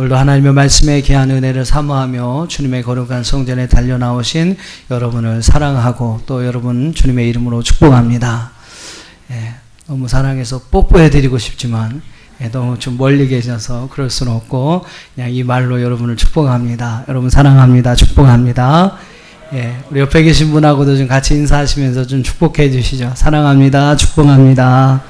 오늘도 하나님의 말씀에 귀한 은혜를 사모하며 주님의 거룩한 성전에 달려나오신 여러분을 사랑하고 또 여러분 주님의 이름으로 축복합니다. 너무 사랑해서 뽀뽀해드리고 싶지만 너무 좀 멀리 계셔서 그럴 수는 없고 그냥 이 말로 여러분을 축복합니다. 여러분 사랑합니다. 축복합니다. 우리 옆에 계신 분하고도 좀 같이 인사하시면서 좀 축복해 주시죠. 사랑합니다. 축복합니다.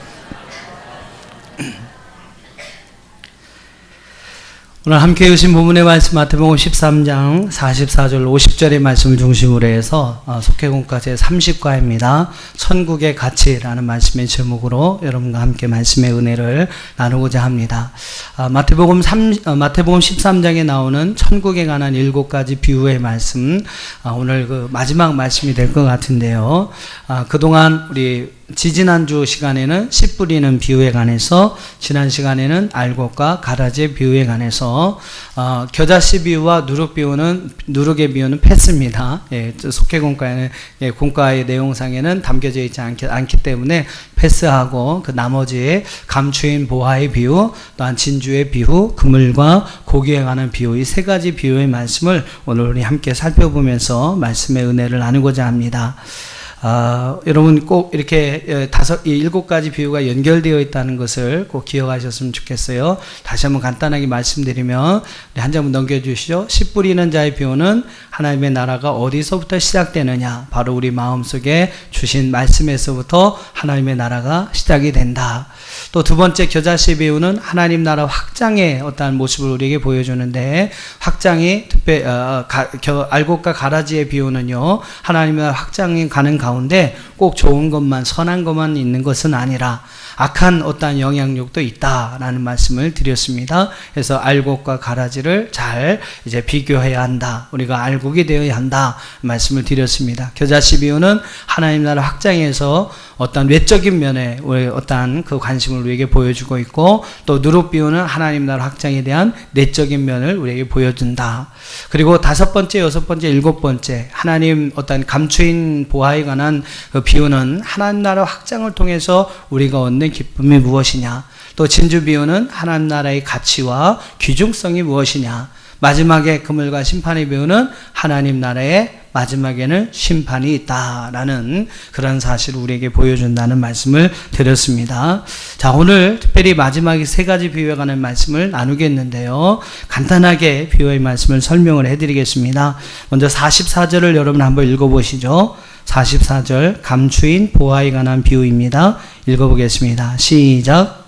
오늘 함께 해주신 본문의 말씀 마태복음 13장 44절 50절의 말씀을 중심으로 해서 속회공과 제30과입니다. 천국의 가치라는 말씀의 제목으로 여러분과 함께 말씀의 은혜를 나누고자 합니다. 마태복음 13장에 나오는 천국에 관한 7가지 비유의 말씀, 오늘 그 마지막 말씀이 될 것 같은데요. 그동안 우리 지지난주 시간에는 씨 뿌리는 비유에 관해서, 지난 시간에는 알곡과 가라지의 비유에 관해서 겨자씨 비유와 누룩의 비유는 패스입니다. 속회공과에는 공과의 내용상에는 담겨져 있지 않기 때문에 패스하고 그 나머지 감추인 보화의 비유, 또한 진주의 비유, 그물과 고기에 관한 비유, 이 3가지 비유의 말씀을 오늘 우리 함께 살펴보면서 말씀의 은혜를 나누고자 합니다. 여러분 꼭 이렇게 7가지 비유가 연결되어 있다는 것을 꼭 기억하셨으면 좋겠어요. 다시 한번 간단하게 말씀드리면, 한 장만 넘겨주시죠. 씨 뿌리는 자의 비유는 하나님의 나라가 어디서부터 시작되느냐, 바로 우리 마음속에 주신 말씀에서부터 하나님의 나라가 시작이 된다. 또 2번째 겨자씨 비유는 하나님 나라 확장의 어떠한 모습을 우리에게 보여주는데, 확장이 특별히 알곡과 가라지의 비유는요, 하나님의 나라 확장이 가는 가운데 꼭 좋은 것만, 선한 것만 있는 것은 아니라 악한 어떠한 영향력도 있다라는 말씀을 드렸습니다. 그래서 알곡과 가라지를 잘 이제 비교해야 한다, 우리가 알곡이 되어야 한다 말씀을 드렸습니다. 겨자씨 비유는 하나님 나라 확장에서 어떤 외적인 면에 어떠한 그 관심을 우리에게 보여주고 있고, 또 누룩 비유는 하나님 나라 확장에 대한 내적인 면을 우리에게 보여준다. 그리고 5번째, 6번째, 7번째 하나님 어떤 감추인 보화에 관한 그 비유는 하나님 나라 확장을 통해서 우리가 얻는 기쁨이 무엇이냐, 또 진주 비유는 하나님 나라의 가치와 귀중성이 무엇이냐, 마지막에 그물과 심판의 비유는 하나님 나라의 마지막에는 심판이 있다라는 그런 사실을 우리에게 보여준다는 말씀을 드렸습니다. 자, 오늘 특별히 마지막에 3가지 비유에 관한 말씀을 나누겠는데요. 간단하게 비유의 말씀을 설명을 해드리겠습니다. 먼저 44절을 여러분 한번 읽어보시죠. 44절 감추인 보화에 관한 비유입니다. 읽어보겠습니다. 시작.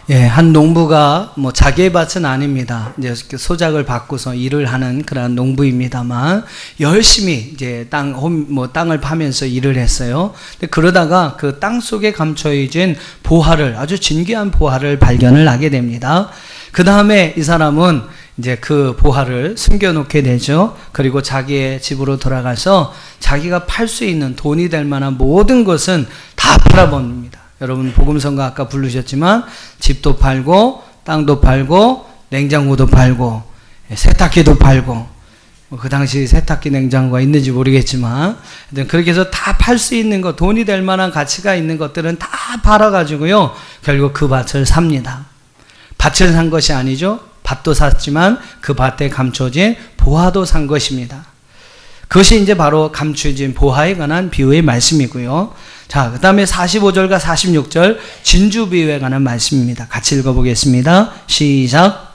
한 농부가 자기의 밭은 아닙니다. 이제 소작을 바꾸서 일을 하는 그런 농부입니다만, 열심히 이제 땅을 파면서 일을 했어요. 근데 그러다가 그 땅 속에 감춰진 보화를, 아주 진귀한 보화를 발견을 하게 됩니다. 그 다음에 이 사람은 이제 그 보화를 숨겨놓게 되죠. 그리고 자기의 집으로 돌아가서 자기가 팔 수 있는, 돈이 될 만한 모든 것은 다 팔아버립니다. 여러분 복음성가 아까 부르셨지만 집도 팔고 땅도 팔고 냉장고도 팔고 세탁기도 팔고, 그 당시 세탁기 냉장고가 있는지 모르겠지만 그렇게 해서 다 팔 수 있는 것, 돈이 될 만한 가치가 있는 것들은 다 팔아가지고요, 결국 그 밭을 삽니다. 밭을 산 것이 아니죠. 밭도 샀지만 그 밭에 감춰진 보화도 산 것입니다. 그것이 이제 바로 감춰진 보화에 관한 비유의 말씀이고요. 자, 그 다음에 45절과 46절 진주 비유에 관한 말씀입니다. 같이 읽어보겠습니다. 시작.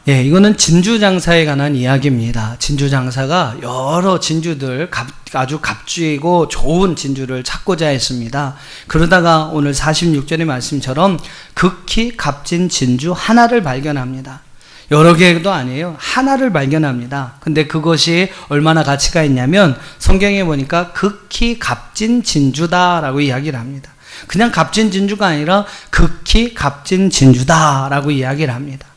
이거는 진주 장사에 관한 이야기입니다. 진주 장사가 여러 진주들, 아주 값지고 좋은 진주를 찾고자 했습니다. 그러다가 오늘 46절의 말씀처럼 극히 값진 진주 하나를 발견합니다. 여러 개도 아니에요. 하나를 발견합니다. 근데 그것이 얼마나 가치가 있냐면, 성경에 보니까 극히 값진 진주다라고 이야기를 합니다. 그냥 값진 진주가 아니라 극히 값진 진주다라고 이야기를 합니다.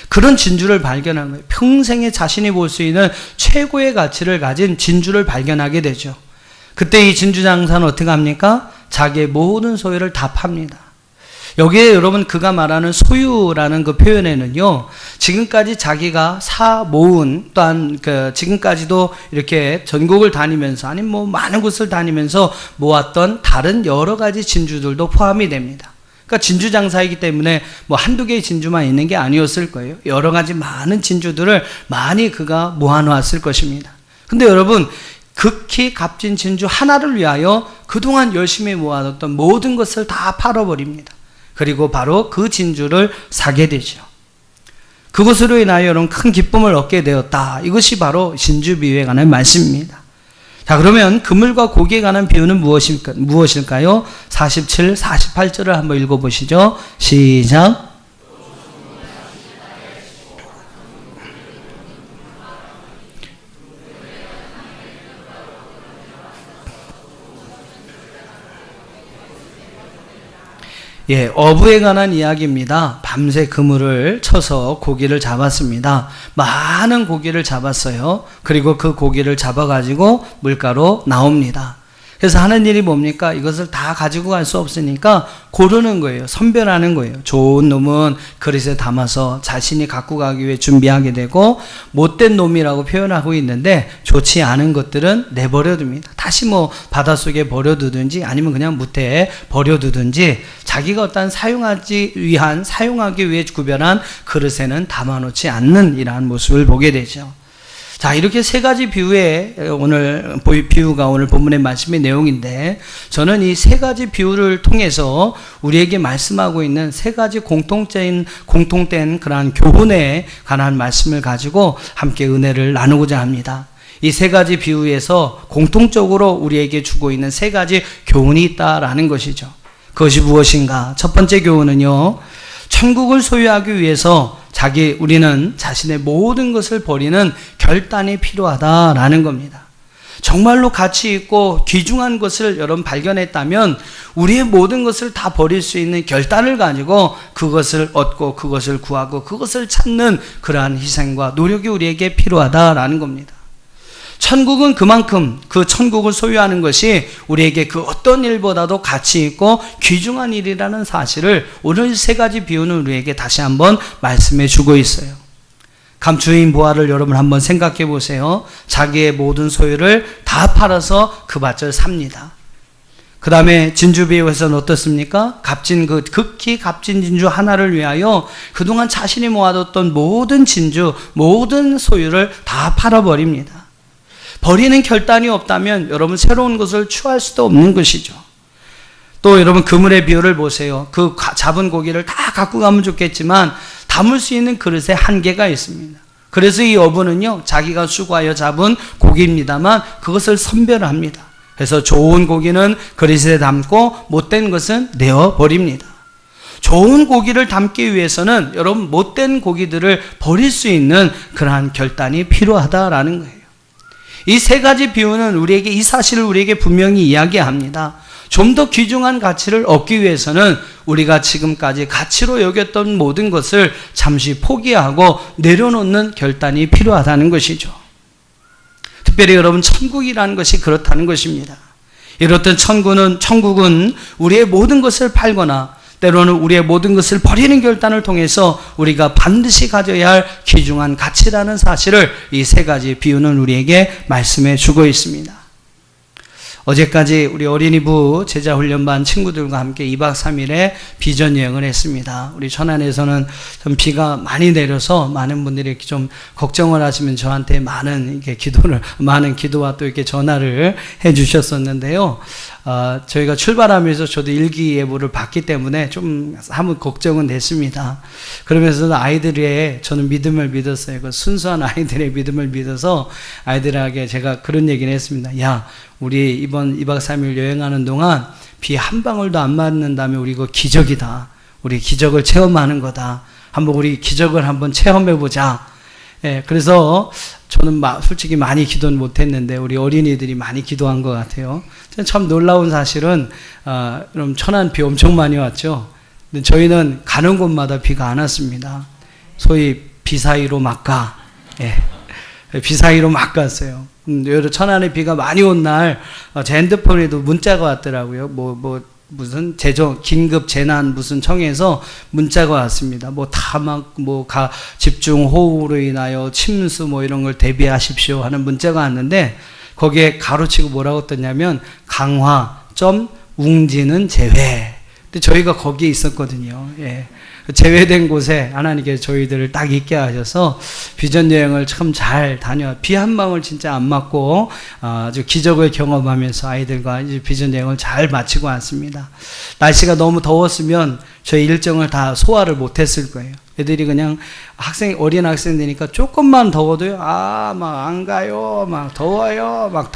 그런 진주를 발견한 거예요. 평생에 자신이 볼 수 있는 최고의 가치를 가진 진주를 발견하게 되죠. 그때 이 진주 장사는 어떻게 합니까? 자기의 모든 소유를 다 팝니다. 여기에 여러분 그가 말하는 소유라는 그 표현에는요, 지금까지 자기가 모은, 또한 지금까지도 이렇게 전국을 다니면서, 아니면 뭐 많은 곳을 다니면서 모았던 다른 여러 가지 진주들도 포함이 됩니다. 그러니까 진주 장사이기 때문에 뭐 한두 개의 진주만 있는 게 아니었을 거예요. 여러 가지 많은 진주들을 많이 그가 모아놓았을 것입니다. 근데 여러분, 극히 값진 진주 하나를 위하여 그동안 열심히 모아뒀던 모든 것을 다 팔아버립니다. 그리고 바로 그 진주를 사게 되죠. 그것으로 인하여 여러분 큰 기쁨을 얻게 되었다. 이것이 바로 진주 비유에 관한 말씀입니다. 자, 그러면 그물과 고기에 관한 비유는 무엇일까요? 47, 48절을 한번 읽어보시죠. 시작. 예, 어부에 관한 이야기입니다. 밤새 그물을 쳐서 고기를 잡았습니다. 많은 고기를 잡았어요. 그리고 그 고기를 잡아가지고 물가로 나옵니다. 그래서 하는 일이 뭡니까? 이것을 다 가지고 갈 수 없으니까 고르는 거예요. 선별하는 거예요. 좋은 놈은 그릇에 담아서 자신이 갖고 가기 위해 준비하게 되고, 못된 놈이라고 표현하고 있는데 좋지 않은 것들은 내버려둡니다. 다시 뭐 바닷속에 버려두든지 아니면 그냥 무태에 버려두든지 자기가 어떤 사용하기 위해 구별한 그릇에는 담아놓지 않는 이러한 모습을 보게 되죠. 자, 이렇게 세 가지 비유가 오늘 본문의 말씀의 내용인데, 저는 이 세 가지 비유를 통해서 우리에게 말씀하고 있는 세 가지 공통된 그러한 교훈에 관한 말씀을 가지고 함께 은혜를 나누고자 합니다. 이 세 가지 비유에서 공통적으로 우리에게 주고 있는 세 가지 교훈이 있다라는 것이죠. 그것이 무엇인가? 첫 번째 교훈은요, 천국을 소유하기 위해서 우리는 자신의 모든 것을 버리는 결단이 필요하다라는 겁니다. 정말로 가치 있고 귀중한 것을 여러분 발견했다면 우리의 모든 것을 다 버릴 수 있는 결단을 가지고 그것을 얻고 그것을 구하고 그것을 찾는 그러한 희생과 노력이 우리에게 필요하다라는 겁니다. 천국은 그만큼 그 천국을 소유하는 것이 우리에게 그 어떤 일보다도 가치 있고 귀중한 일이라는 사실을 오늘 세 가지 비유는 우리에게 다시 한번 말씀해 주고 있어요. 감추인 보화를 여러분 한번 생각해 보세요. 자기의 모든 소유를 다 팔아서 그 밭을 삽니다. 그 다음에 진주 비유에서는 어떻습니까? 극히 값진 진주 하나를 위하여 그동안 자신이 모아뒀던 모든 진주, 모든 소유를 다 팔아버립니다. 버리는 결단이 없다면 여러분 새로운 것을 취할 수도 없는 것이죠. 또 여러분 그물의 비유를 보세요. 그 잡은 고기를 다 갖고 가면 좋겠지만 담을 수 있는 그릇에 한계가 있습니다. 그래서 이 어부는요, 자기가 수고하여 잡은 고기입니다만 그것을 선별합니다. 그래서 좋은 고기는 그릇에 담고 못된 것은 내어버립니다. 좋은 고기를 담기 위해서는 여러분 못된 고기들을 버릴 수 있는 그러한 결단이 필요하다라는 거예요. 이 세 가지 비유는 이 사실을 우리에게 분명히 이야기합니다. 좀 더 귀중한 가치를 얻기 위해서는 우리가 지금까지 가치로 여겼던 모든 것을 잠시 포기하고 내려놓는 결단이 필요하다는 것이죠. 특별히 여러분 천국이라는 것이 그렇다는 것입니다. 이렇듯 천국은 우리의 모든 것을 팔거나 때로는 우리의 모든 것을 버리는 결단을 통해서 우리가 반드시 가져야 할 귀중한 가치라는 사실을 이 세 가지 비유는 우리에게 말씀해 주고 있습니다. 어제까지 우리 어린이부 제자훈련반 친구들과 함께 2박 3일의 비전 여행을 했습니다. 우리 천안에서는 좀 비가 많이 내려서 많은 분들이 이렇게 좀 걱정을 하시면 저한테 많은 기도와 또 이렇게 전화를 해 주셨었는데요. 저희가 출발하면서 저도 일기예보를 봤기 때문에 좀 한번 걱정은 됐습니다. 그러면서도 저는 믿음을 믿었어요. 그 순수한 아이들의 믿음을 믿어서 아이들에게 제가 그런 얘기를 했습니다. 야, 우리 이번 2박 3일 여행하는 동안 비 한 방울도 안 맞는다면 우리 이거 기적이다. 우리 기적을 체험하는 거다. 우리 기적을 한번 체험해보자. 예, 그래서 저는 솔직히 많이 기도는 못했는데 우리 어린이들이 많이 기도한 것 같아요. 참 놀라운 사실은 그럼 천안 비 엄청 많이 왔죠. 근데 저희는 가는 곳마다 비가 안 왔습니다. 소위 비 사이로 막 가. 예, 비 사이로 막 갔어요. 여러 천안에 비가 많이 온 날 제 핸드폰에도 문자가 왔더라고요. 무슨 긴급 재난 무슨 청에서 문자가 왔습니다. 집중 호우로 인하여 침수 이런 걸 대비하십시오 하는 문자가 왔는데, 거기에 가로치고 뭐라고 떴냐면 강화 웅지는 제외. 근데 저희가 거기에 있었거든요. 예. 제외된 곳에 하나님께서 저희들을 딱 있게 하셔서 비전 여행을 참 잘 비 한 방울 진짜 안 맞고 아주 기적을 경험하면서 아이들과 이제 비전 여행을 잘 마치고 왔습니다. 날씨가 너무 더웠으면 저희 일정을 다 소화를 못했을 거예요. 애들이 그냥 어린 학생들이니까 조금만 더워도요, 막 안 가요, 막 더워요, 막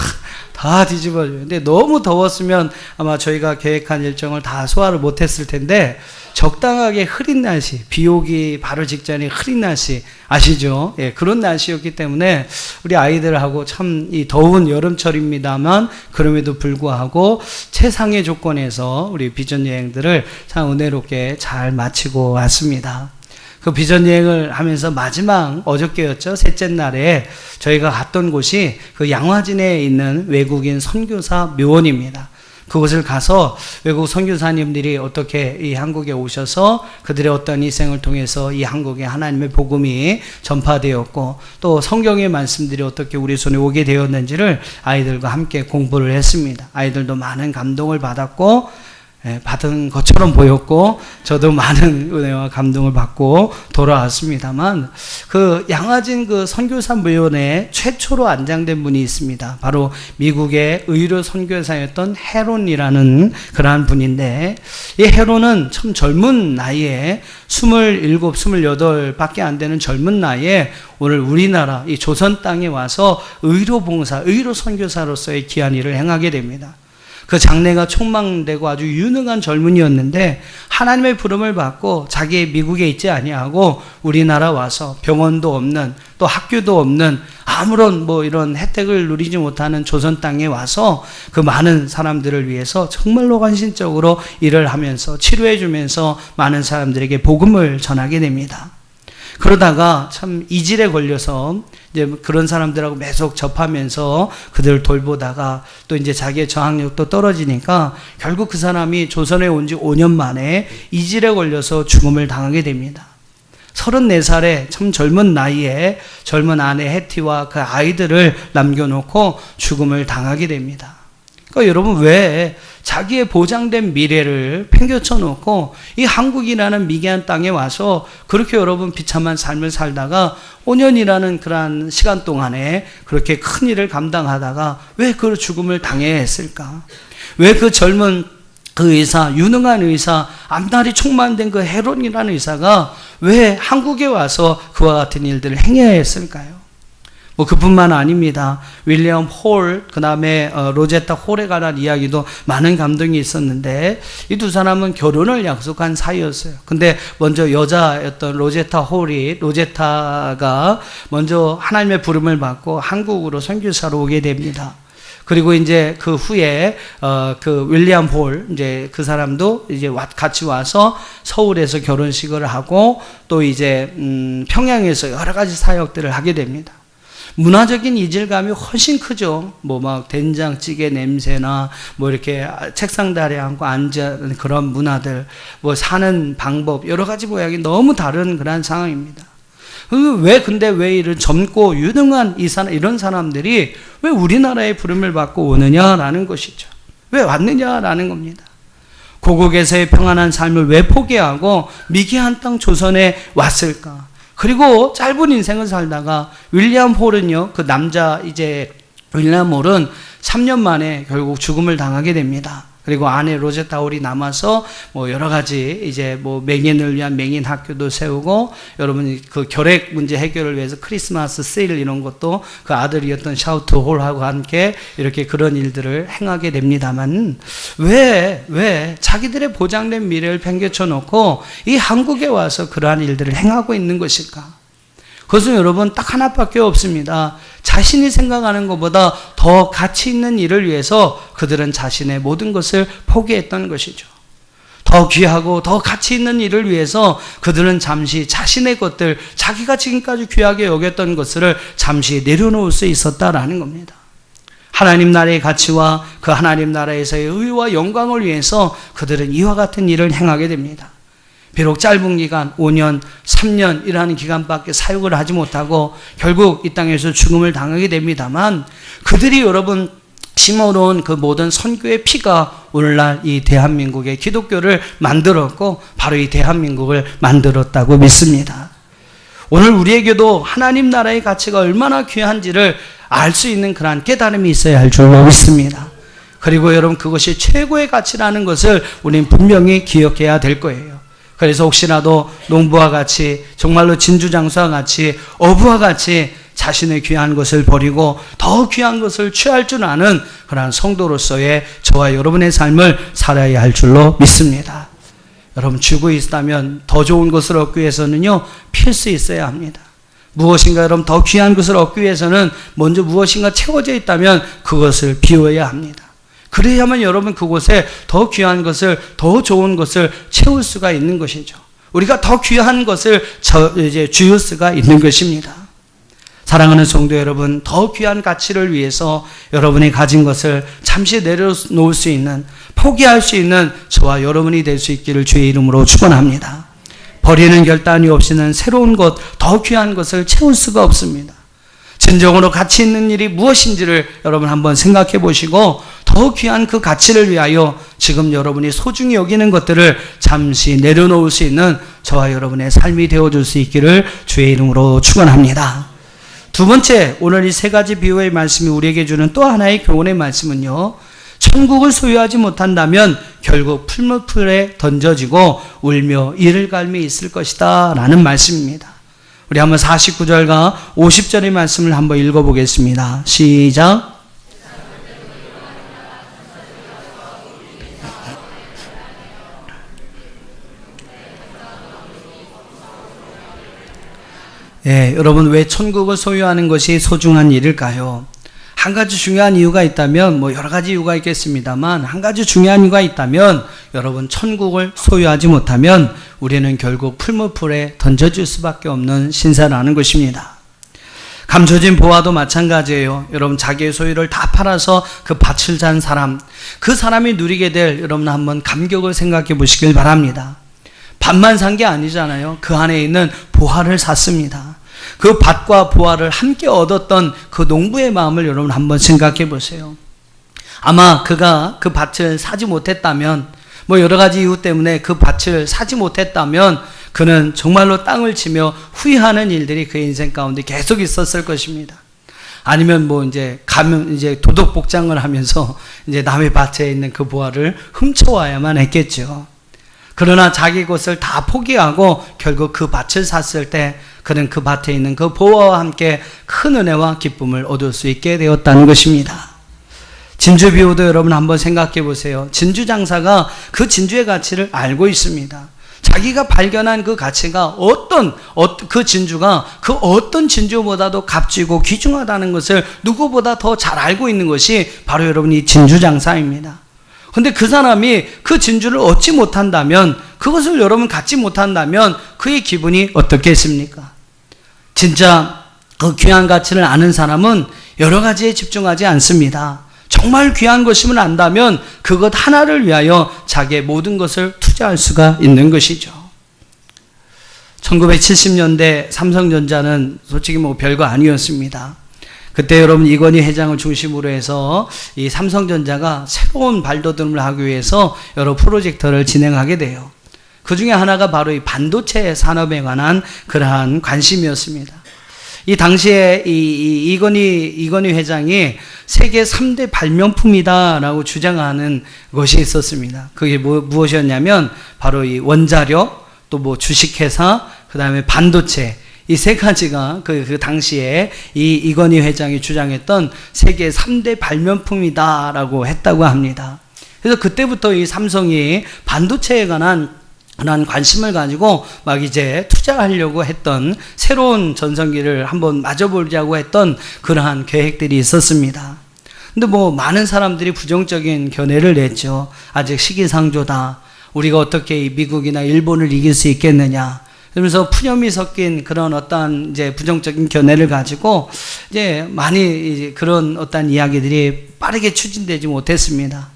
다 뒤집어져요. 근데 너무 더웠으면 아마 저희가 계획한 일정을 다 소화를 못했을 텐데, 적당하게 흐린 날씨, 비 오기 바로 직전에 흐린 날씨 아시죠? 예, 그런 날씨였기 때문에 우리 아이들하고 참 이 더운 여름철입니다만 그럼에도 불구하고 최상의 조건에서 우리 비전 여행들을 참 은혜롭게 잘 마치고 왔습니다. 그 비전 여행을 하면서 마지막 어저께였죠. 셋째 날에 저희가 갔던 곳이 그 양화진에 있는 외국인 선교사 묘원입니다. 그곳을 가서 외국 선교사님들이 어떻게 이 한국에 오셔서 그들의 어떤 희생을 통해서 이 한국에 하나님의 복음이 전파되었고, 또 성경의 말씀들이 어떻게 우리 손에 오게 되었는지를 아이들과 함께 공부를 했습니다. 아이들도 많은 감동을 받았고, 받은 것처럼 보였고, 저도 많은 은혜와 감동을 받고 돌아왔습니다만, 그 양화진 그 선교사 묘원에 최초로 안장된 분이 있습니다. 바로 미국의 의료 선교사였던 헤론이라는 그러한 분인데, 이 헤론은 참 젊은 나이에 27, 28 밖에 안 되는 젊은 나이에 오늘 우리나라 이 조선 땅에 와서 의료 봉사, 의료 선교사로서의 귀한 일을 행하게 됩니다. 그 장래가 촉망되고 아주 유능한 젊은이였는데, 하나님의 부름을 받고 자기 미국에 있지 아니하고 우리나라 와서 병원도 없는, 또 학교도 없는, 아무런 이런 혜택을 누리지 못하는 조선 땅에 와서 그 많은 사람들을 위해서 정말로 헌신적으로 일을 하면서 치료해 주면서 많은 사람들에게 복음을 전하게 됩니다. 그러다가 참 이질에 걸려서 이제 그런 사람들하고 계속 접하면서 그들을 돌보다가 또 이제 자기의 저항력도 떨어지니까 결국 그 사람이 조선에 온 지 5년 만에 이질에 걸려서 죽음을 당하게 됩니다. 34살에 참 젊은 나이에 젊은 아내 해티와 그 아이들을 남겨놓고 죽음을 당하게 됩니다. 그러니까 여러분, 왜 자기의 보장된 미래를 팽개쳐 놓고 이 한국이라는 미개한 땅에 와서 그렇게 여러분 비참한 삶을 살다가 5년이라는 그러한 시간 동안에 그렇게 큰 일을 감당하다가 왜 그 죽음을 당해야 했을까? 왜 그 젊은 그 의사, 유능한 의사, 앞날이 충만된 그 헤론이라는 의사가 왜 한국에 와서 그와 같은 일들을 행해야 했을까요? 그뿐만 아닙니다. 윌리엄 홀, 그 다음에 로제타 홀에 관한 이야기도 많은 감동이 있었는데, 이 두 사람은 결혼을 약속한 사이였어요. 근데 먼저 여자였던 로제타가 먼저 하나님의 부름을 받고 한국으로 선교사로 오게 됩니다. 그리고 이제 그 후에 그 윌리엄 홀, 이제 그 사람도 이제 같이 와서 서울에서 결혼식을 하고, 또 이제 평양에서 여러 가지 사역들을 하게 됩니다. 문화적인 이질감이 훨씬 크죠. 된장찌개 냄새나 이렇게 책상 다리에 앉고 앉은 그런 문화들, 사는 방법, 여러 가지 모양이 너무 다른 그런 상황입니다. 근데 왜 이런 젊고 유능한 이런 사람들이 왜 우리나라의 부름을 받고 오느냐라는 것이죠. 왜 왔느냐라는 겁니다. 고국에서의 평안한 삶을 왜 포기하고 미개한 땅 조선에 왔을까? 그리고 짧은 인생을 살다가 윌리엄 홀은요, 그 남자 윌리엄 홀은 3년 만에 결국 죽음을 당하게 됩니다. 그리고 아내 로제타 홀이 남아서 여러 가지 이제 맹인을 위한 맹인 학교도 세우고, 여러분 그 결핵 문제 해결을 위해서 크리스마스 세일 이런 것도 그 아들이었던 샤우트 홀하고 함께 이렇게 그런 일들을 행하게 됩니다만, 왜 자기들의 보장된 미래를 팽개쳐 놓고 이 한국에 와서 그러한 일들을 행하고 있는 것일까? 그것은 여러분 딱 하나밖에 없습니다. 자신이 생각하는 것보다 더 가치 있는 일을 위해서 그들은 자신의 모든 것을 포기했던 것이죠. 더 귀하고 더 가치 있는 일을 위해서 그들은 잠시 자신의 것들, 자기가 지금까지 귀하게 여겼던 것을 잠시 내려놓을 수 있었다라는 겁니다. 하나님 나라의 가치와 그 하나님 나라에서의 의와 영광을 위해서 그들은 이와 같은 일을 행하게 됩니다. 비록 짧은 기간 5년, 3년이라는 기간밖에 사역을 하지 못하고 결국 이 땅에서 죽음을 당하게 됩니다만 그들이 여러분 심어놓은 그 모든 선교의 피가 오늘날 이 대한민국의 기독교를 만들었고 바로 이 대한민국을 만들었다고 믿습니다. 오늘 우리에게도 하나님 나라의 가치가 얼마나 귀한지를 알 수 있는 그러한 깨달음이 있어야 할 줄로 믿습니다. 그리고 여러분 그것이 최고의 가치라는 것을 우리는 분명히 기억해야 될 거예요. 그래서 혹시라도 농부와 같이 정말로 진주장수와 같이 어부와 같이 자신의 귀한 것을 버리고 더 귀한 것을 취할 줄 아는 그러한 성도로서의 저와 여러분의 삶을 살아야 할 줄로 믿습니다. 여러분 쥐고 있다면 더 좋은 것을 얻기 위해서는요 필 수 있어야 합니다. 무엇인가 여러분 더 귀한 것을 얻기 위해서는 먼저 무엇인가 채워져 있다면 그것을 비워야 합니다. 그래야만 여러분 그곳에 더 귀한 것을 더 좋은 것을 채울 수가 있는 것이죠. 우리가 더 귀한 것을 쥐을 수가 있는 것입니다. 사랑하는 성도 여러분, 더 귀한 가치를 위해서 여러분이 가진 것을 잠시 내려놓을 수 있는, 포기할 수 있는 저와 여러분이 될 수 있기를 주의 이름으로 축원합니다. 버리는 결단이 없이는 새로운 것, 더 귀한 것을 채울 수가 없습니다. 진정으로 가치 있는 일이 무엇인지를 여러분 한번 생각해 보시고 더 귀한 그 가치를 위하여 지금 여러분이 소중히 여기는 것들을 잠시 내려놓을 수 있는 저와 여러분의 삶이 되어줄 수 있기를 주의 이름으로 축원합니다. 두 번째, 오늘 이 세 가지 비유의 말씀이 우리에게 주는 또 하나의 교훈의 말씀은요, 천국을 소유하지 못한다면 결국 풀무풀에 던져지고 울며 이를 갈며 있을 것이다 라는 말씀입니다. 우리 한번 49절과 50절의 말씀을 한번 읽어보겠습니다. 시작. 예, 여러분 왜 천국을 소유하는 것이 소중한 일일까요? 한 가지 중요한 이유가 있다면 뭐 여러 가지 이유가 있겠습니다만 한 가지 중요한 이유가 있다면 여러분 천국을 소유하지 못하면 우리는 결국 풀무풀에 던져질 수밖에 없는 신세라는 것입니다. 감춰진 보화도 마찬가지예요. 여러분 자기의 소유를 다 팔아서 그 밭을 잔 사람, 그 사람이 누리게 될 여러분 한번 감격을 생각해 보시길 바랍니다. 밭만 산 게 아니잖아요. 그 안에 있는 보화를 샀습니다. 그 밭과 보화를 함께 얻었던 그 농부의 마음을 여러분 한번 생각해 보세요. 아마 그가 그 밭을 사지 못했다면 뭐 여러 가지 이유 때문에 그 밭을 사지 못했다면 그는 정말로 땅을 치며 후회하는 일들이 그의 인생 가운데 계속 있었을 것입니다. 아니면 뭐 이제 가면 이제 도덕 복장을 하면서 이제 남의 밭에 있는 그 보화를 훔쳐와야만 했겠죠. 그러나 자기 것을 다 포기하고 결국 그 밭을 샀을 때 그는 그 밭에 있는 그 보화와 함께 큰 은혜와 기쁨을 얻을 수 있게 되었다는 것입니다. 진주 비유도 여러분 한번 생각해 보세요. 진주 장사가 그 진주의 가치를 알고 있습니다. 자기가 발견한 그 가치가 그 진주가 그 어떤 진주보다도 값지고 귀중하다는 것을 누구보다 더 잘 알고 있는 것이 바로 여러분 이 진주 장사입니다. 근데 그 사람이 그 진주를 얻지 못한다면, 그것을 여러분 갖지 못한다면 그의 기분이 어떻겠습니까? 진짜 그 귀한 가치를 아는 사람은 여러 가지에 집중하지 않습니다. 정말 귀한 것임을 안다면 그것 하나를 위하여 자기의 모든 것을 투자할 수가 있는 것이죠. 1970년대 삼성전자는 솔직히 뭐 별거 아니었습니다. 그때 여러분 이건희 회장을 중심으로 해서 이 삼성전자가 새로운 발돋움을 하기 위해서 여러 프로젝트를 진행하게 돼요. 그 중에 하나가 바로 이 반도체 산업에 관한 그러한 관심이었습니다. 이 당시에 이건희 회장이 세계 3대 발명품이다라고 주장하는 것이 있었습니다. 그게 무엇이었냐면 바로 이 원자력, 또 뭐 주식회사, 그 다음에 반도체, 이 세 가지가 그 당시에 이건희 회장이 주장했던 세계 3대 발명품이다라고 했다고 합니다. 그래서 그때부터 이 삼성이 반도체에 관한 관심을 가지고 막 이제 투자하려고 했던, 새로운 전성기를 한번 맞아보려고 했던 그러한 계획들이 있었습니다. 근데 뭐 많은 사람들이 부정적인 견해를 냈죠. 아직 시기상조다. 우리가 어떻게 미국이나 일본을 이길 수 있겠느냐. 그러면서 푸념이 섞인 그런 어떤 이제 부정적인 견해를 가지고 이제 많이 이제 그런 어떤 이야기들이 빠르게 추진되지 못했습니다.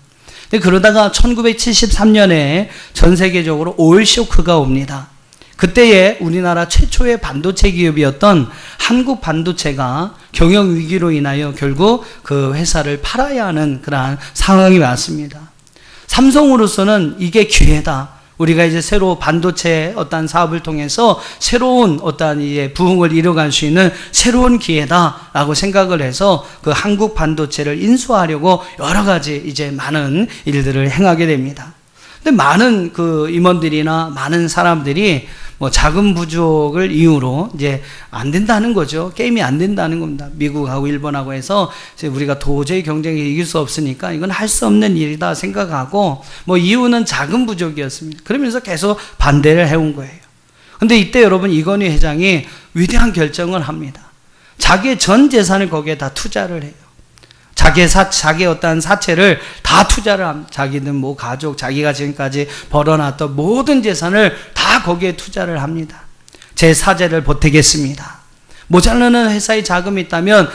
근데 그러다가 1973년에 전 세계적으로 오일 쇼크가 옵니다. 그때에 우리나라 최초의 반도체 기업이었던 한국 반도체가 경영 위기로 인하여 결국 그 회사를 팔아야 하는 그러한 상황이 왔습니다. 삼성으로서는 이게 기회다. 우리가 이제 새로 반도체 어떤 사업을 통해서 새로운 어떤 이제 부흥을 이뤄갈 수 있는 새로운 기회다라고 생각을 해서 그 한국 반도체를 인수하려고 여러 가지 이제 많은 일들을 행하게 됩니다. 근데 많은 그 임원들이나 많은 사람들이 뭐 자금 부족을 이유로 이제 안 된다는 거죠. 게임이 안 된다는 겁니다. 미국하고 일본하고 해서 이제 우리가 도저히 경쟁에 이길 수 없으니까 이건 할 수 없는 일이다 생각하고 뭐 이유는 자금 부족이었습니다. 그러면서 계속 반대를 해온 거예요. 근데 이때 여러분 이건희 회장이 위대한 결정을 합니다. 자기의 전 재산을 거기에 다 투자를 해요. 자기의 어떤 사채를 다 투자를 합니다. 자기는 뭐 가족, 자기가 지금까지 벌어놨던 모든 재산을 다 거기에 투자를 합니다. 제 사재를 보태겠습니다. 모자라는 회사의 자금이 있다면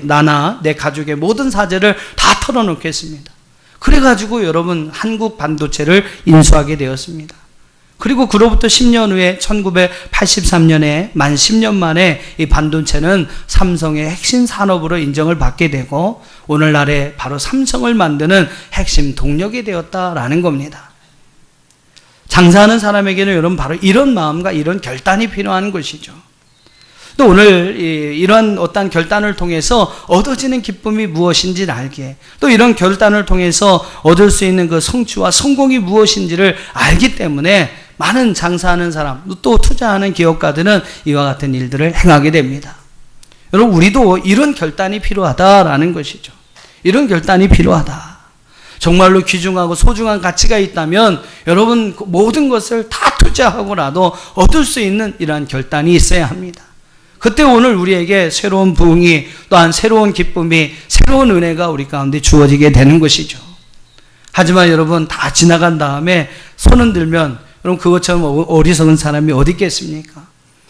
나나 내 가족의 모든 사재를 다 털어놓겠습니다. 그래가지고 여러분 한국 반도체를 인수하게 되었습니다. 그리고 그로부터 10년 후에 1983년에 만 10년 만에 이 반도체는 삼성의 핵심 산업으로 인정을 받게 되고 오늘날에 바로 삼성을 만드는 핵심 동력이 되었다라는 겁니다. 장사하는 사람에게는 여러분 바로 이런 마음과 이런 결단이 필요한 것이죠. 또 오늘 이런 어떤 결단을 통해서 얻어지는 기쁨이 무엇인지를 알게, 또 이런 결단을 통해서 얻을 수 있는 그 성취와 성공이 무엇인지를 알기 때문에 많은 장사하는 사람, 또 투자하는 기업가들은 이와 같은 일들을 행하게 됩니다. 여러분, 우리도 이런 결단이 필요하다라는 것이죠. 이런 결단이 필요하다. 정말로 귀중하고 소중한 가치가 있다면 여러분 모든 것을 다 투자하고라도 얻을 수 있는 이러한 결단이 있어야 합니다. 그때 오늘 우리에게 새로운 부흥이, 또한 새로운 기쁨이, 새로운 은혜가 우리 가운데 주어지게 되는 것이죠. 하지만 여러분 다 지나간 다음에 손을 들면 여러분 그것처럼 어리석은 사람이 어디 있겠습니까?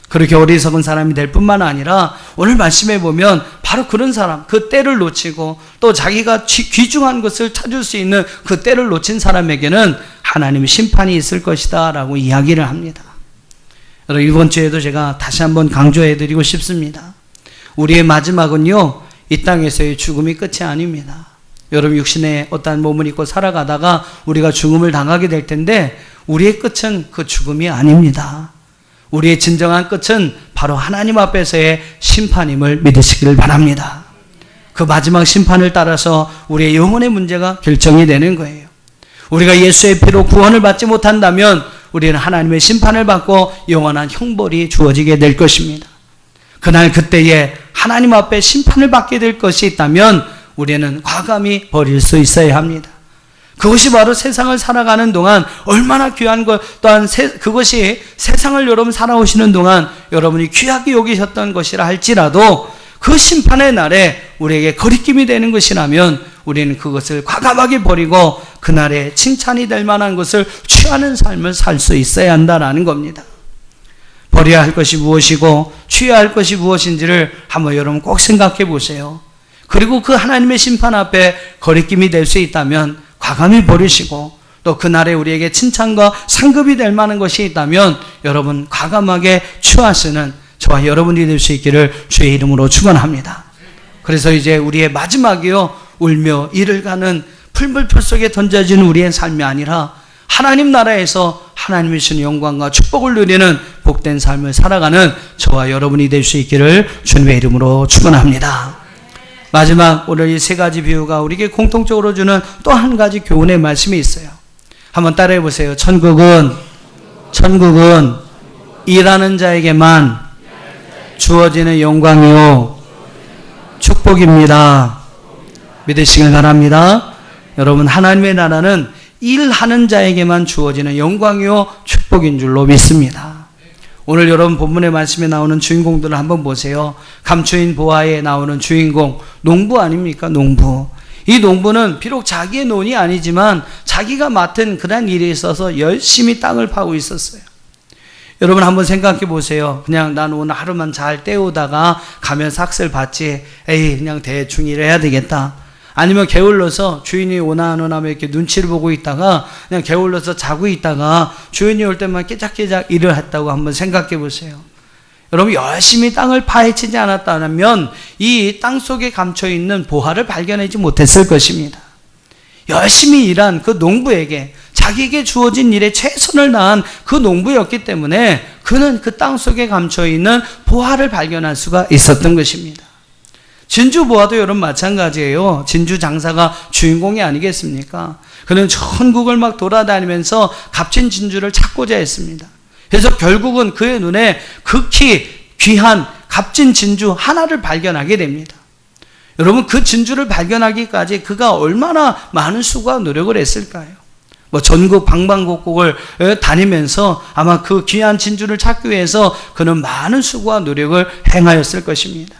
그렇게 어리석은 사람이 될 뿐만 아니라 오늘 말씀해 보면 바로 그런 사람, 그 때를 놓치고 또 자기가 귀중한 것을 찾을 수 있는 그 때를 놓친 사람에게는 하나님의 심판이 있을 것이다 라고 이야기를 합니다. 여러분 이번 주에도 제가 다시 한번 강조해 드리고 싶습니다. 우리의 마지막은요, 이 땅에서의 죽음이 끝이 아닙니다. 여러분 육신의 어떠한 몸을 입고 살아가다가 우리가 죽음을 당하게 될 텐데 우리의 끝은 그 죽음이 아닙니다. 우리의 진정한 끝은 바로 하나님 앞에서의 심판임을 믿으시기를 바랍니다. 그 마지막 심판을 따라서 우리의 영혼의 문제가 결정이 되는 거예요. 우리가 예수의 피로 구원을 받지 못한다면 우리는 하나님의 심판을 받고 영원한 형벌이 주어지게 될 것입니다. 그날 그때에 하나님 앞에 심판을 받게 될 것이 있다면 우리는 과감히 버릴 수 있어야 합니다. 그것이 바로 세상을 살아가는 동안 얼마나 귀한 것, 또한 그것이 세상을 여러분 살아오시는 동안 여러분이 귀하게 여기셨던 것이라 할지라도 그 심판의 날에 우리에게 거리낌이 되는 것이라면 우리는 그것을 과감하게 버리고 그날에 칭찬이 될 만한 것을 취하는 삶을 살 수 있어야 한다라는 겁니다. 버려야 할 것이 무엇이고 취해야 할 것이 무엇인지를 한번 여러분 꼭 생각해 보세요. 그리고 그 하나님의 심판 앞에 거리낌이 될 수 있다면 과감히 버리시고, 또 그날에 우리에게 칭찬과 상급이 될 만한 것이 있다면 여러분 과감하게 취하시는 저와 여러분이 될 수 있기를 주의 이름으로 축원합니다. 그래서 이제 우리의 마지막이요, 울며 이를 가는 풀물풀 속에 던져지는 우리의 삶이 아니라 하나님 나라에서 하나님이 주신 영광과 축복을 누리는 복된 삶을 살아가는 저와 여러분이 될 수 있기를 주님의 이름으로 축원합니다. 마지막 오늘 이 세 가지 비유가 우리에게 공통적으로 주는 또 한 가지 교훈의 말씀이 있어요. 한번 따라해 보세요. 천국은 일하는 자에게만 주어지는 영광이요 축복입니다. 믿으시길 바랍니다. 여러분 하나님의 나라는 일하는 자에게만 주어지는 영광이요 축복인 줄로 믿습니다. 오늘 여러분 본문의 말씀에 나오는 주인공들을 한번 보세요. 감추인 보화에 나오는 주인공, 농부 아닙니까? 농부. 이 농부는 비록 자기의 논이 아니지만 자기가 맡은 그런 일에 있어서 열심히 땅을 파고 있었어요. 여러분 한번 생각해 보세요. 그냥 난 오늘 하루만 잘 때우다가 가면 삭슬 받지. 에이, 그냥 대충 일해야 되겠다. 아니면 게을러서 주인이 오나 안 오나 이렇게 눈치를 보고 있다가 그냥 게을러서 자고 있다가 주인이 올 때만 깨작깨작 일을 했다고 한번 생각해 보세요. 여러분 열심히 땅을 파헤치지 않았다면 이 땅 속에 감춰 있는 보화를 발견하지 못했을 것입니다. 열심히 일한 그 농부에게 자기에게 주어진 일에 최선을 다한 그 농부였기 때문에 그는 그 땅 속에 감춰 있는 보화를 발견할 수가 있었던 것입니다. 진주 보화도 여러분 마찬가지예요. 진주 장사가 주인공이 아니겠습니까? 그는 전국을 막 돌아다니면서 값진 진주를 찾고자 했습니다. 그래서 결국은 그의 눈에 극히 귀한 값진 진주 하나를 발견하게 됩니다. 여러분 그 진주를 발견하기까지 그가 얼마나 많은 수고와 노력을 했을까요? 전국 방방곡곡을 다니면서 아마 그 귀한 진주를 찾기 위해서 그는 많은 수고와 노력을 행하였을 것입니다.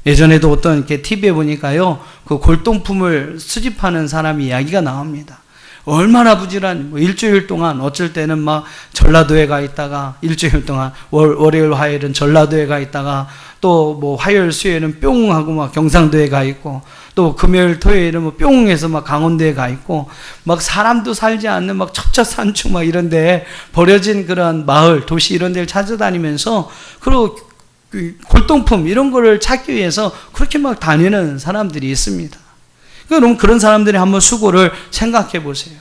예전에도 어떤 이렇게 TV에 보니까요, 그 골동품을 수집하는 사람 이야기가 나옵니다. 얼마나 부지런히 일주일 동안 어쩔 때는 막 전라도에 가 있다가 일주일 동안 월요일 화요일은 전라도에 가 있다가 또 화요일 수요일은 뿅 하고 막 경상도에 가 있고 또 금요일 토요일은 뿅 해서 막 강원도에 가 있고 막 사람도 살지 않는 막 첩첩산중 막 이런 데 버려진 그런 마을 도시 이런 데를 찾아다니면서 그리고 골동품 이런 거를 찾기 위해서 그렇게 막 다니는 사람들이 있습니다. 그럼 그런 사람들이 한번 수고를 생각해 보세요.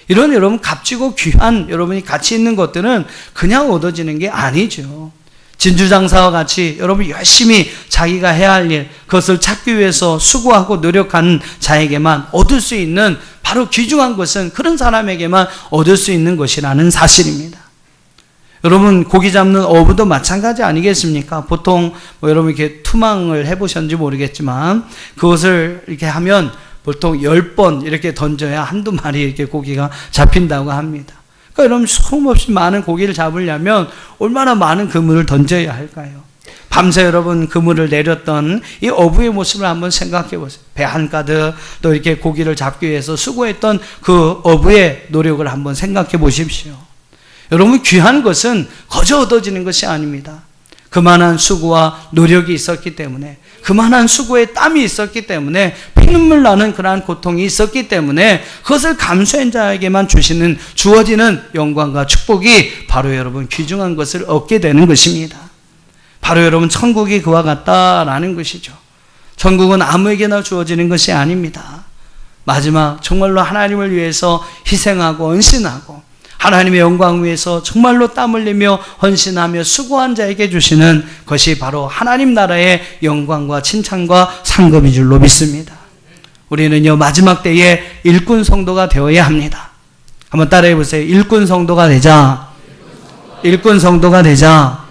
이런 여러분 값지고 귀한 여러분이 가치 있는 것들은 그냥 얻어지는 게 아니죠. 진주장사와 같이 여러분 열심히 자기가 해야 할 일, 그것을 찾기 위해서 수고하고 노력하는 자에게만 얻을 수 있는 바로 귀중한 것은 그런 사람에게만 얻을 수 있는 것이라는 사실입니다. 여러분 고기 잡는 어부도 마찬가지 아니겠습니까? 보통 여러분 이렇게 투망을 해보셨는지 모르겠지만 그것을 이렇게 하면 보통 10번 이렇게 던져야 한두 마리 이렇게 고기가 잡힌다고 합니다. 그러니까 여러분 소음없이 많은 고기를 잡으려면 얼마나 많은 그물을 던져야 할까요? 밤새 여러분 그물을 내렸던 이 어부의 모습을 한번 생각해 보세요. 배 한가득 또 이렇게 고기를 잡기 위해서 수고했던 그 어부의 노력을 한번 생각해 보십시오. 여러분 귀한 것은 거저 얻어지는 것이 아닙니다. 그만한 수고와 노력이 있었기 때문에 그만한 수고의 땀이 있었기 때문에 피눈물 나는 그러한 고통이 있었기 때문에 그것을 감수한 자에게만 주어지는 영광과 축복이 바로 여러분 귀중한 것을 얻게 되는 것입니다. 바로 여러분 천국이 그와 같다라는 것이죠. 천국은 아무에게나 주어지는 것이 아닙니다. 마지막 정말로 하나님을 위해서 희생하고 헌신하고 하나님의 영광을 위해서 정말로 땀 흘리며 헌신하며 수고한 자에게 주시는 것이 바로 하나님 나라의 영광과 칭찬과 상급인 줄로 믿습니다. 우리는요 마지막 때에 일꾼 성도가 되어야 합니다. 한번 따라해 보세요. 일꾼 성도가 되자. 일꾼 성도가 되자.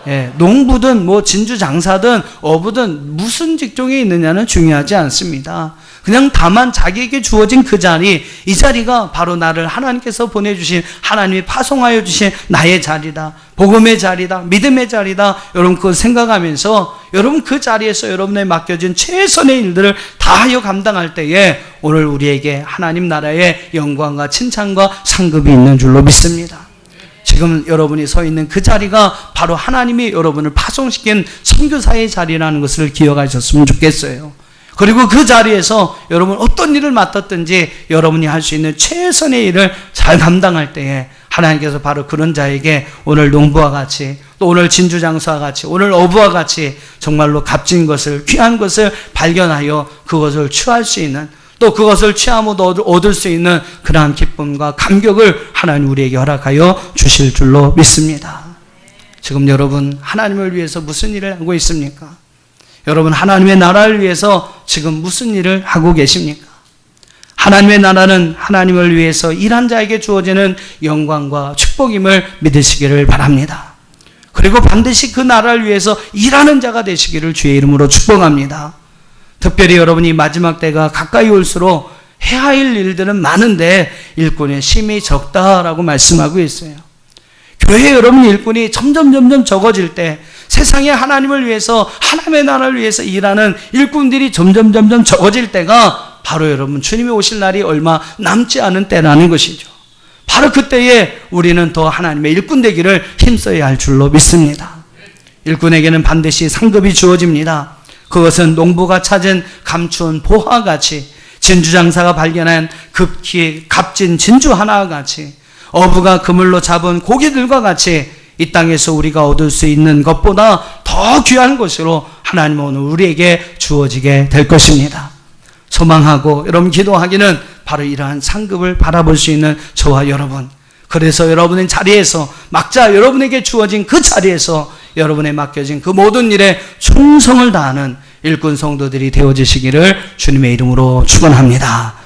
예, 농부든 진주 장사든 어부든 무슨 직종에 있느냐는 중요하지 않습니다. 그냥 다만 자기에게 주어진 그 자리, 이 자리가 바로 나를 하나님께서 보내주신 하나님이 파송하여 주신 나의 자리다. 복음의 자리다. 믿음의 자리다. 여러분 그걸 생각하면서 여러분 그 자리에서 여러분의 맡겨진 최선의 일들을 다하여 감당할 때에 오늘 우리에게 하나님 나라의 영광과 칭찬과 상급이 있는 줄로 믿습니다. 지금 여러분이 서 있는 그 자리가 바로 하나님이 여러분을 파송시킨 선교사의 자리라는 것을 기억하셨으면 좋겠어요. 그리고 그 자리에서 여러분 어떤 일을 맡았든지 여러분이 할 수 있는 최선의 일을 잘 감당할 때에 하나님께서 바로 그런 자에게 오늘 농부와 같이 또 오늘 진주장사와 같이 오늘 어부와 같이 정말로 값진 것을 귀한 것을 발견하여 그것을 취할 수 있는 또 그것을 취함으로 얻을 수 있는 그러한 기쁨과 감격을 하나님 우리에게 허락하여 주실 줄로 믿습니다. 지금 여러분 하나님을 위해서 무슨 일을 하고 있습니까? 여러분 하나님의 나라를 위해서 지금 무슨 일을 하고 계십니까? 하나님의 나라는 하나님을 위해서 일한 자에게 주어지는 영광과 축복임을 믿으시기를 바랍니다. 그리고 반드시 그 나라를 위해서 일하는 자가 되시기를 주의 이름으로 축복합니다. 특별히 여러분이 마지막 때가 가까이 올수록 해야 할 일들은 많은데 일꾼의 힘이 적다라고 말씀하고 있어요. 교회 여러분 일꾼이 점점 적어질 때 세상에 하나님을 위해서 하나님의 나라를 위해서 일하는 일꾼들이 점점 적어질 때가 바로 여러분 주님이 오실 날이 얼마 남지 않은 때라는 것이죠. 바로 그때에 우리는 더 하나님의 일꾼 되기를 힘써야 할 줄로 믿습니다. 일꾼에게는 반드시 상급이 주어집니다. 그것은 농부가 찾은 감추온 보화와 같이, 진주장사가 발견한 급히 값진 진주 하나와 같이, 어부가 그물로 잡은 고기들과 같이 이 땅에서 우리가 얻을 수 있는 것보다 더 귀한 것으로 하나님은 오늘 우리에게 주어지게 될 것입니다. 소망하고 여러분 기도하기는 바로 이러한 상급을 바라볼 수 있는 저와 여러분, 그래서 여러분의 자리에서 막자 여러분에게 주어진 그 자리에서 여러분에 맡겨진 그 모든 일에 충성을 다하는 일꾼 성도들이 되어지시기를 주님의 이름으로 축원합니다.